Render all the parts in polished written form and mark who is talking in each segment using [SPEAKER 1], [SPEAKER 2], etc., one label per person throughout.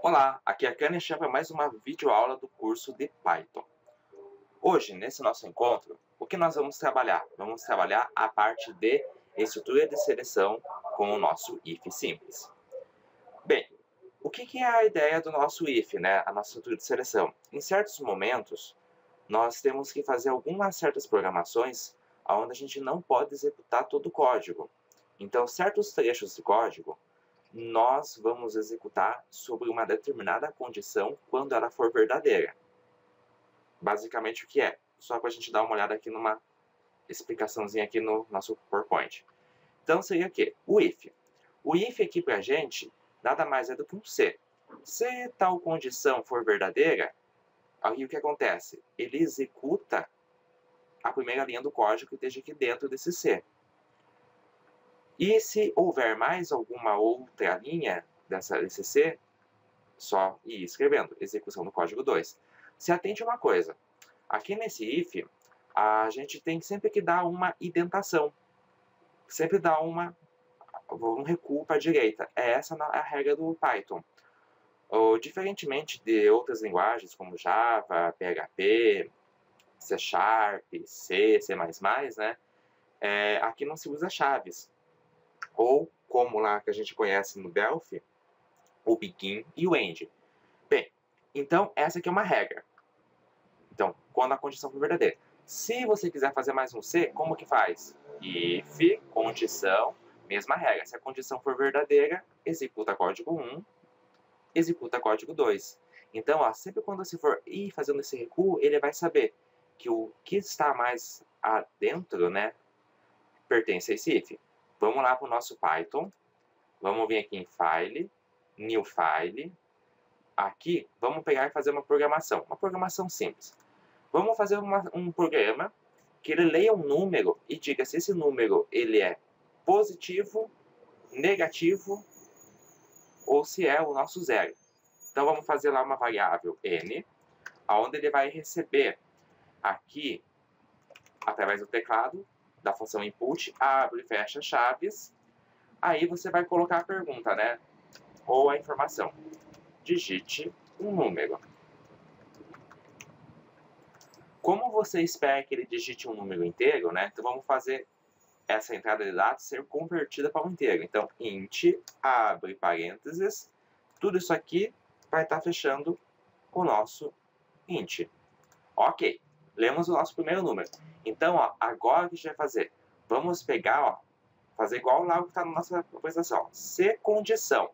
[SPEAKER 1] Olá, aqui é a Kaneshan para mais uma videoaula do curso de Python. Hoje, nesse nosso encontro, o que nós vamos trabalhar? Vamos trabalhar a parte de estrutura de seleção com o nosso if simples. Bem, o que é a ideia do nosso if, né? A nossa estrutura de seleção? Em certos momentos, nós temos que fazer algumas certas programações onde a gente não pode executar todo o código. Então, certos trechos de código nós vamos executar sobre uma determinada condição quando ela for verdadeira. Basicamente o que é? Só para a gente dar uma olhada aqui numa explicaçãozinha aqui no nosso PowerPoint. Então seria o quê? O if. O if aqui para a gente nada mais é do que um se. Se tal condição for verdadeira, aí o que acontece? Ele executa a primeira linha do código que esteja aqui dentro desse se. E se houver mais alguma outra linha desse C, só ir escrevendo, execução do código 2. Se atente a uma coisa, aqui nesse if, a gente tem sempre que dar uma indentação, sempre dar um recuo para a direita. Essa é a regra do Python. Diferentemente de outras linguagens como Java, PHP, C Sharp, C, C++, né? Aqui não se usa chaves. Ou, como lá que a gente conhece no Delphi, o begin e o end. Bem, então essa aqui é uma regra. Então, quando a condição for verdadeira. Se você quiser fazer mais um se, como que faz? If, condição, mesma regra. Se a condição for verdadeira, executa código 1, executa código 2. Então, ó, sempre quando você for ir fazendo esse recuo, ele vai saber que o que está mais adentro, né, pertence a esse if. Vamos lá para o nosso Python. Vamos vir aqui em File, New File. Aqui, vamos pegar e fazer uma programação simples. Vamos fazer um programa que ele leia um número e diga se esse número ele é positivo, negativo ou se é o nosso zero. Então, vamos fazer lá uma variável n, onde ele vai receber aqui, através do teclado, da função input, abre e fecha chaves. Aí você vai colocar a pergunta, né? Ou a informação. Digite um número. Como você espera que ele digite um número inteiro, né? Então vamos fazer essa entrada de dados ser convertida para um inteiro. Então, int, abre parênteses, tudo isso aqui vai estar fechando o nosso int. Ok, lemos o nosso primeiro número. Então, ó, agora o que a gente vai fazer? Vamos pegar, ó, fazer igual lá o que está na nossa apresentação. Se condição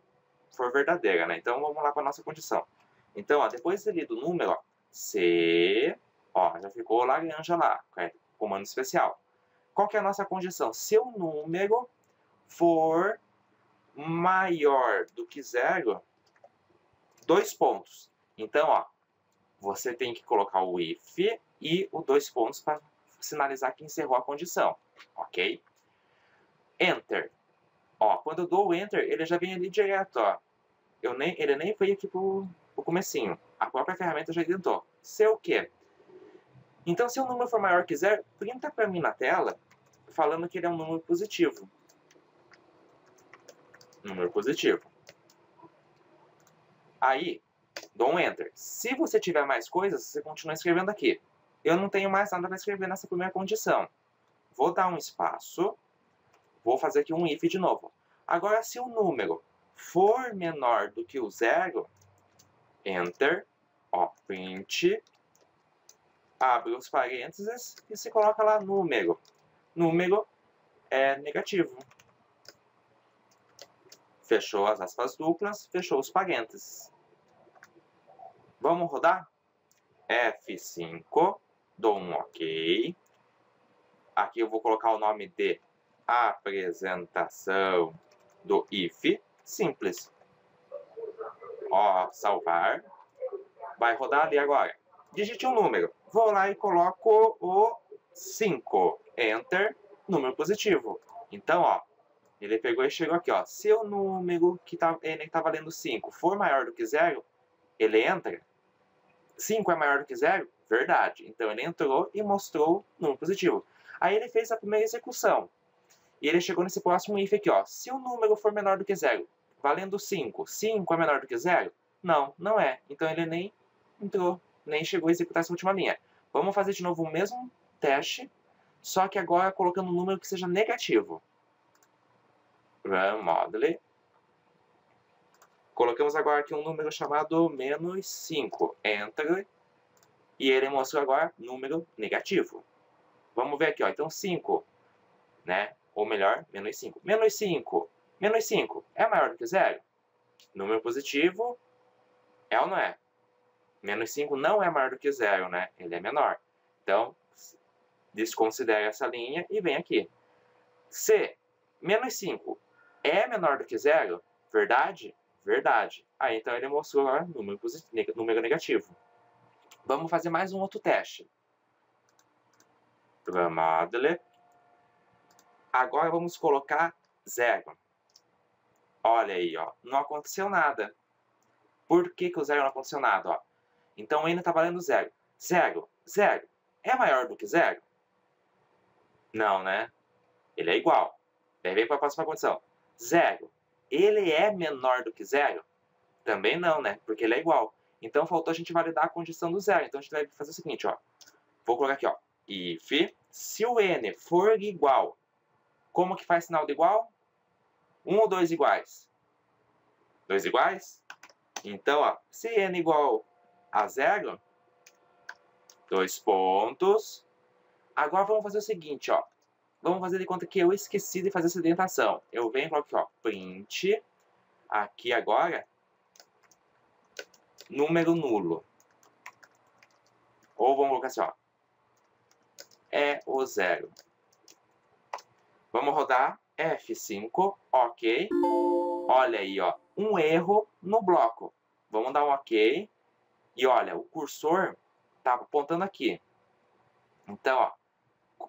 [SPEAKER 1] for verdadeira, né? Então, vamos lá para a nossa condição. Então, ó, depois de lido o número, ó, se, ó, já ficou laranja lá, comando especial. Qual que é a nossa condição? Se o número for maior do que zero, 2 pontos. Então, ó, você tem que colocar o if e o 2 pontos para sinalizar que encerrou a condição, ok? Enter. Ó, quando eu dou o Enter, ele já vem ali direto, ó. Ele nem foi aqui pro comecinho. A própria ferramenta já adiantou. Se o quê? Então, se o número for maior que zero, printa para mim na tela, falando que ele é um número positivo. Número positivo. Aí, dou um Enter. Se você tiver mais coisas, você continua escrevendo aqui. Eu não tenho mais nada para escrever nessa primeira condição. Vou dar um espaço. Vou fazer aqui um if de novo. Agora, se o número for menor do que o zero, Enter, ó, print, abre os parênteses e se coloca lá número. Número é negativo. Fechou as aspas duplas, fechou os parênteses. Vamos rodar? F5, dou um OK. Aqui eu vou colocar o nome de apresentação do if simples. Ó, salvar. Vai rodar ali agora. Digite um número. Vou lá e coloco o 5. Enter, número positivo. Então, ó, ele pegou e chegou aqui, ó. Se o número que tá valendo 5 for maior do que zero, ele entra. 5 é maior do que zero? Verdade. Então, ele entrou e mostrou o número positivo. Aí ele fez a primeira execução. E ele chegou nesse próximo if aqui, ó. Se o número for menor do que zero, valendo 5, 5 é menor do que zero, Não, não é. Então ele nem entrou, nem chegou a executar essa última linha. Vamos fazer de novo o mesmo teste, só que agora colocando um número que seja negativo. Run model. Colocamos agora aqui um número chamado -5. Enter. E ele mostrou agora número negativo. Vamos ver aqui, ó. Então 5, né? Ou melhor, -5. -5. -5 é maior do que 0? Número positivo é ou não é? -5 não é maior do que 0, né? Ele é menor. Então, desconsidera essa linha e vem aqui. Se -5 é menor do que 0, verdade? Verdade. Aí, então, ele mostrou lá número negativo. Vamos fazer mais um outro teste. Model. Agora vamos colocar 0. Olha aí, ó. Não aconteceu nada. Por que o 0 não aconteceu nada? Ó? Então, ainda está valendo 0. 0, 0. É maior do que 0? Não, né? Ele é igual. Daí vem para a próxima condição. 0. Ele é menor do que 0? Também não, né? Porque ele é igual. Então, faltou a gente validar a condição do 0. Então, a gente vai fazer o seguinte, ó. Vou colocar aqui, ó. If, se o n for igual, como que faz sinal de igual? 1 ou 2 iguais? 2 iguais? Então, ó, se n igual a 0, 2 pontos. Agora vamos fazer o seguinte, ó. Vamos fazer de conta que eu esqueci de fazer essa indentação. Eu venho e coloco aqui, ó, print, aqui agora, número nulo. Ou vamos colocar assim, ó, é o 0. Vamos rodar F5, ok. Olha aí, ó, um erro no bloco. Vamos dar um ok. E olha, o cursor tá apontando aqui. Então, ó,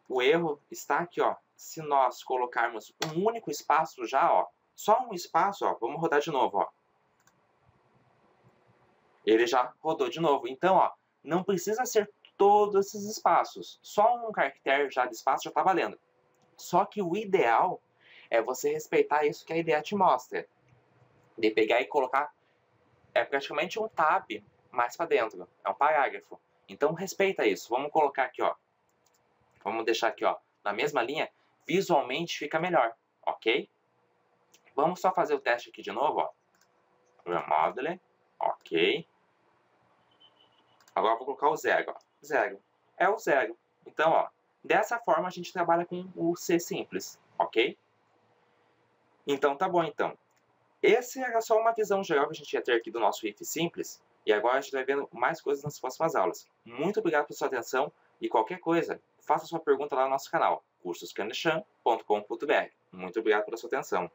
[SPEAKER 1] o erro está aqui, ó. Se nós colocarmos um único espaço já, ó, só um espaço, ó, vamos rodar de novo, ó. Ele já rodou de novo. Então, ó, não precisa ser todos esses espaços. Só um caractere já de espaço já tá valendo. Só que o ideal é você respeitar isso que a ideia te mostra. De pegar e colocar, é praticamente um tab mais para dentro. É um parágrafo. Então, respeita isso. Vamos colocar aqui, ó. Vamos deixar aqui, ó, na mesma linha. Visualmente fica melhor, ok? Vamos só fazer o teste aqui de novo, ó. Run model, ok. Agora eu vou colocar o 0, ó. 0. É o 0. Então, ó, dessa forma a gente trabalha com o C simples, ok? Então, tá bom, então. Esse era só uma visão geral que a gente ia ter aqui do nosso if simples. E agora a gente vai vendo mais coisas nas próximas aulas. Muito obrigado pela sua atenção e qualquer coisa, faça sua pergunta lá no nosso canal, cursoscanichan.com.br. Muito obrigado pela sua atenção.